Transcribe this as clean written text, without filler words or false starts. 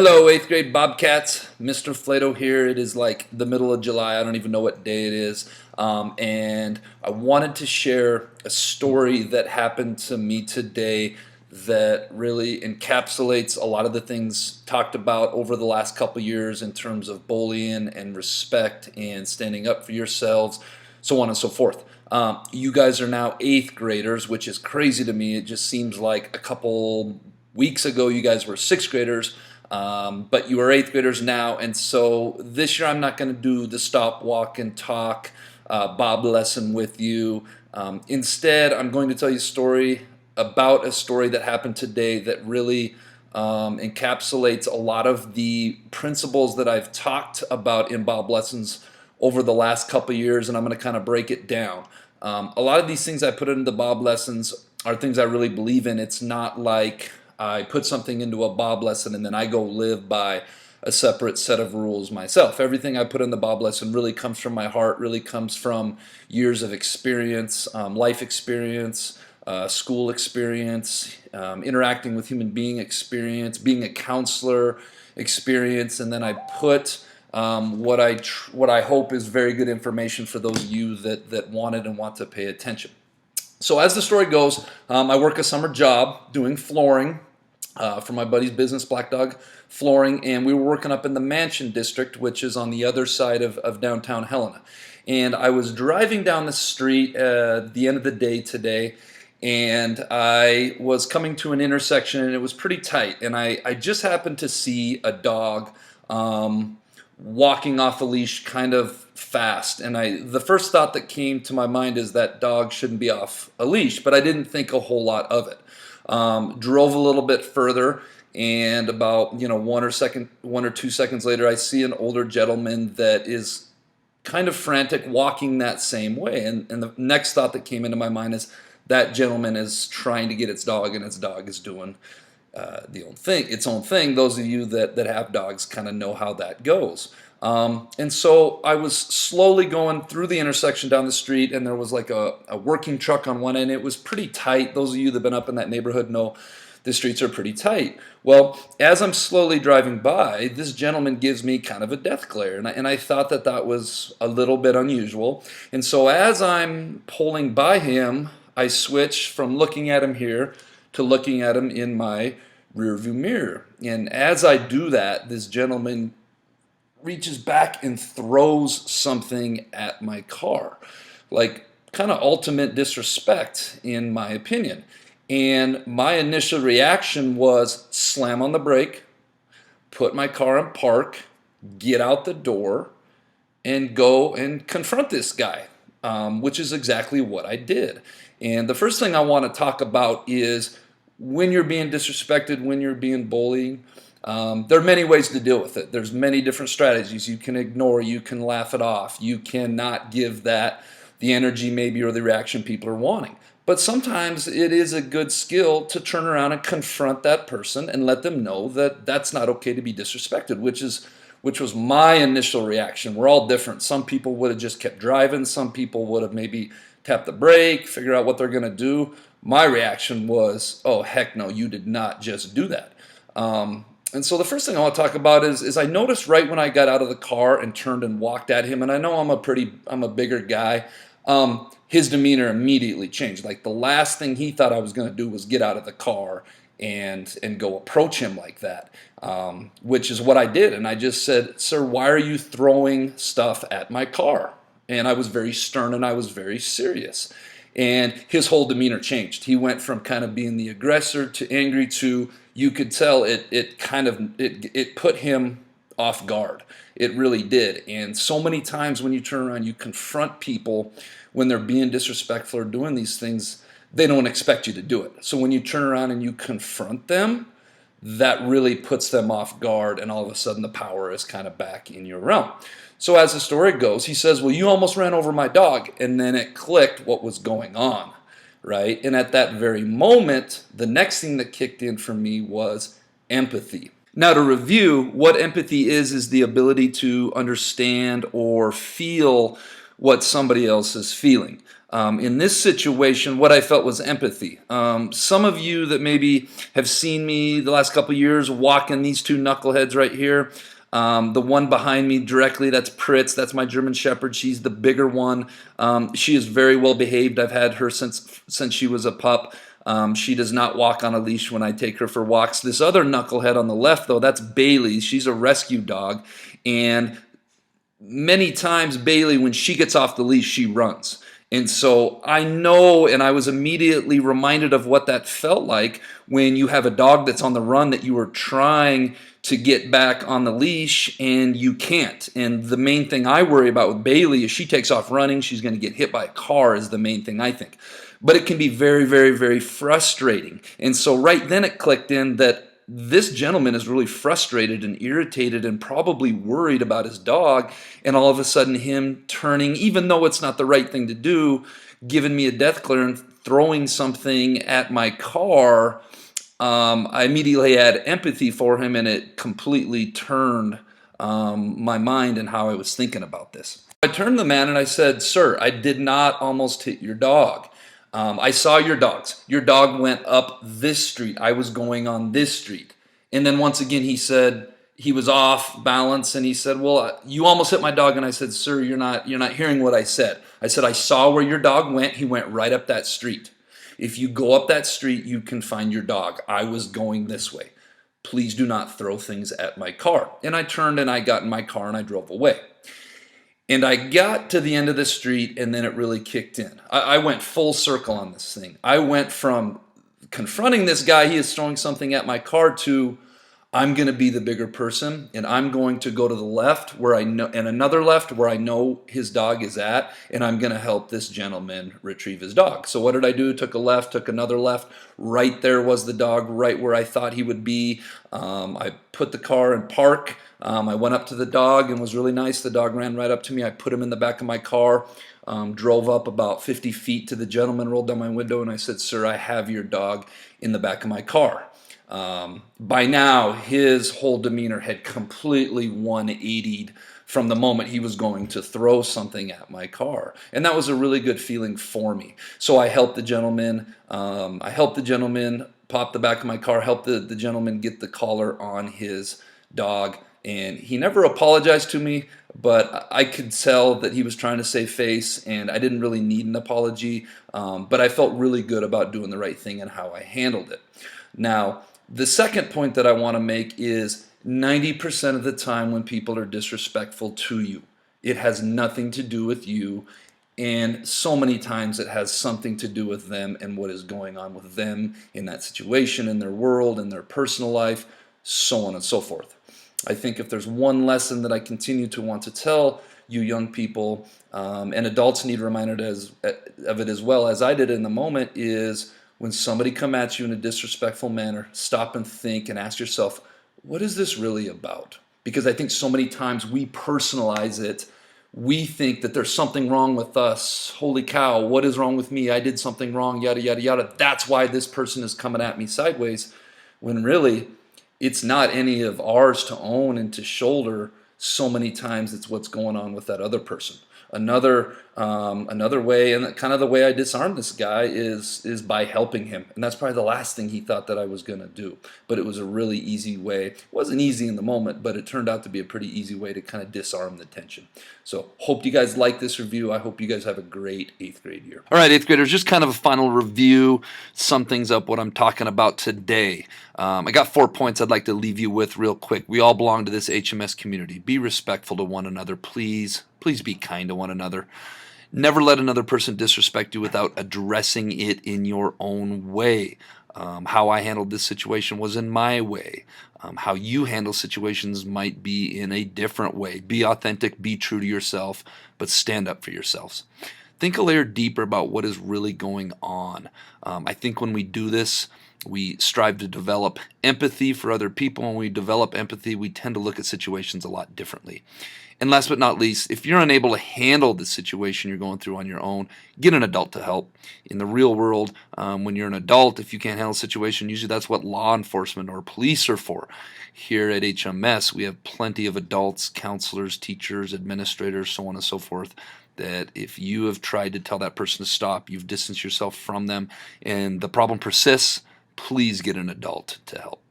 Hello, 8th grade Bobcats. Mr. Flato here. It is like the middle of July. I don't even know what day it is. And I wanted to share a story that happened to me today that really encapsulates a lot of the things talked about over the last couple years in terms of bullying and respect and standing up for yourselves, so on and so forth. You guys are now 8th graders, which is crazy to me. It just seems like a couple weeks ago you guys were 6th graders. But you are 8th graders now, and so this year I'm not going to do the stop, walk, and talk Bob lesson with you. Instead, I'm going to tell you a story about a story that happened today that really encapsulates a lot of the principles that I've talked about in Bob lessons over the last couple years, and I'm going to kind of break it down. A lot of these things I put into the Bob lessons are things I really believe in. It's not like I put something into a Bob lesson and then I go live by a separate set of rules myself. Everything I put in the Bob lesson really comes from my heart, really comes from years of experience, life experience, school experience, interacting with human being experience, being a counselor experience, and then I put what I hope is very good information for those of you that wanted and want to pay attention. So as the story goes, I work a summer job doing flooring for my buddy's business, Black Dog Flooring, and we were working up in the Mansion District, which is on the other side of downtown Helena. And I was driving down the street at the end of the day today, and I was coming to an intersection, and it was pretty tight. And I just happened to see a dog walking off a leash kind of fast. And the first thought that came to my mind is that dog shouldn't be off a leash, but I didn't think a whole lot of it. Drove a little bit further, and about 1 or 2 seconds later, I see an older gentleman that is kind of frantic, walking that same way. And the next thought that came into my mind is that gentleman is trying to get its dog, and its dog is doing its own thing. Those of you that have dogs kind of know how that goes. And so I was slowly going through the intersection down the street, and there was like a working truck on one end. It was pretty tight. Those of you that have been up in that neighborhood know the streets are pretty tight. Well, as I'm slowly driving by, this gentleman gives me kind of a death glare, and I thought that was a little bit unusual. And so as I'm pulling by him, I switch from looking at him here to looking at him in my rearview mirror. And as I do that, this gentleman reaches back and throws something at my car, like kind of ultimate disrespect in my opinion. And my initial reaction was slam on the brake, put my car in park, get out the door, and go and confront this guy, which is exactly what I did. And the first thing I want to talk about is when you're being disrespected, when you're being bullied. There are many ways to deal with it. There's many different strategies. You can ignore, you can laugh it off, you cannot give that the energy maybe or the reaction people are wanting. But sometimes it is a good skill to turn around and confront that person and let them know that that's not okay to be disrespected, which was my initial reaction. We're all different. Some people would have just kept driving. Some people would have maybe tapped the brake, figure out what they're going to do. My reaction was, oh, heck no, you did not just do that. And so the first thing I want to talk about is I noticed right when I got out of the car and turned and walked at him, and I know I'm a bigger guy, his demeanor immediately changed. Like the last thing he thought I was going to do was get out of the car and go approach him like that, which is what I did. And I just said, sir, why are you throwing stuff at my car? And I was very stern and I was very serious. And his whole demeanor changed. He went from kind of being the aggressor to angry to, you could tell it put him off guard. It really did. And so many times when you turn around, you confront people when they're being disrespectful or doing these things, they don't expect you to do it. So when you turn around and you confront them, that really puts them off guard, and all of a sudden the power is kind of back in your realm. So as the story goes, he says, well, you almost ran over my dog. And then it clicked what was going on, right? And at that very moment, the next thing that kicked in for me was empathy. Now, to review, what empathy is the ability to understand or feel what somebody else is feeling. In this situation, what I felt was empathy. Some of you that maybe have seen me the last couple years walking these two knuckleheads right here, the one behind me directly, that's Pritz. That's my German Shepherd. She's the bigger one. She is very well behaved. I've had her since she was a pup. She does not walk on a leash when I take her for walks. This other knucklehead on the left, though, that's Bailey. She's a rescue dog, and many times Bailey, when she gets off the leash, she runs. And so I know, and I was immediately reminded of what that felt like when you have a dog that's on the run that you are trying to get back on the leash and you can't. And the main thing I worry about with Bailey is she takes off running, she's going to get hit by a car is the main thing I think. But it can be very, very, very frustrating. And so right then it clicked in that this gentleman is really frustrated and irritated and probably worried about his dog, and all of a sudden him turning, even though it's not the right thing to do, giving me a death glare and throwing something at my car. I immediately had empathy for him, and it completely turned my mind and how I was thinking about this. I turned to the man and I said, "Sir, I did not almost hit your dog. I saw your dogs. Your dog went up this street. I was going on this street." And then once again, he said he was off balance, and he said, "Well, you almost hit my dog." And I said, "Sir, you're not hearing what I said. I said I saw where your dog went. He went right up that street. If you go up that street, you can find your dog. I was going this way. Please do not throw things at my car." And I turned and I got in my car and I drove away. And I got to the end of the street, and then it really kicked in. I went full circle on this thing. I went from confronting this guy, he is throwing something at my car, to I'm going to be the bigger person, and I'm going to go to the left where I know, and another left where I know his dog is at, and I'm going to help this gentleman retrieve his dog. So what did I do? Took a left, took another left. Right there was the dog, right where I thought he would be. I put the car in park. I went up to the dog and was really nice. The dog ran right up to me. I put him in the back of my car, drove up about 50 feet to the gentleman, rolled down my window, and I said, "Sir, I have your dog in the back of my car." By now, his whole demeanor had completely 180'd from the moment he was going to throw something at my car. And that was a really good feeling for me. So I helped the gentleman. Pop the back of my car, help the gentleman get the collar on his dog. And he never apologized to me, but I could tell that he was trying to save face, and I didn't really need an apology. But I felt really good about doing the right thing and how I handled it. Now, the second point that I want to make is 90% of the time when people are disrespectful to you, it has nothing to do with you. And so many times it has something to do with them and what is going on with them in that situation, in their world, in their personal life, so on and so forth. I think if there's one lesson that I continue to want to tell you young people, and adults need reminded of it as well as I did in the moment, is when somebody come at you in a disrespectful manner, stop and think and ask yourself, what is this really about? Because I think so many times we personalize it. We think that there's something wrong with us. Holy cow, what is wrong with me? I did something wrong, yada, yada, yada. That's why this person is coming at me sideways, when really it's not any of ours to own and to shoulder. So many times it's what's going on with that other person. Another way, and kind of the way I disarmed this guy is by helping him. And that's probably the last thing he thought that I was going to do. But it was a really easy way. It wasn't easy in the moment, but it turned out to be a pretty easy way to kind of disarm the tension. So hope you guys like this review. I hope you guys have a great 8th grade year. All right, 8th graders, just kind of a final review. Sum things up what I'm talking about today. I got 4 points I'd like to leave you with real quick. We all belong to this HMS community. Be respectful to one another, please. Please be kind to one another. Never let another person disrespect you without addressing it in your own way. How I handled this situation was in my way. How you handle situations might be in a different way. Be authentic, be true to yourself, but stand up for yourselves. Think a layer deeper about what is really going on. I think when we do this, we strive to develop empathy for other people. When we develop empathy, we tend to look at situations a lot differently. And last but not least, if you're unable to handle the situation you're going through on your own, get an adult to help. In the real world, when you're an adult, if you can't handle a situation, usually that's what law enforcement or police are for. Here at HMS, we have plenty of adults, counselors, teachers, administrators, so on and so forth, that if you have tried to tell that person to stop, you've distanced yourself from them, and the problem persists, please get an adult to help.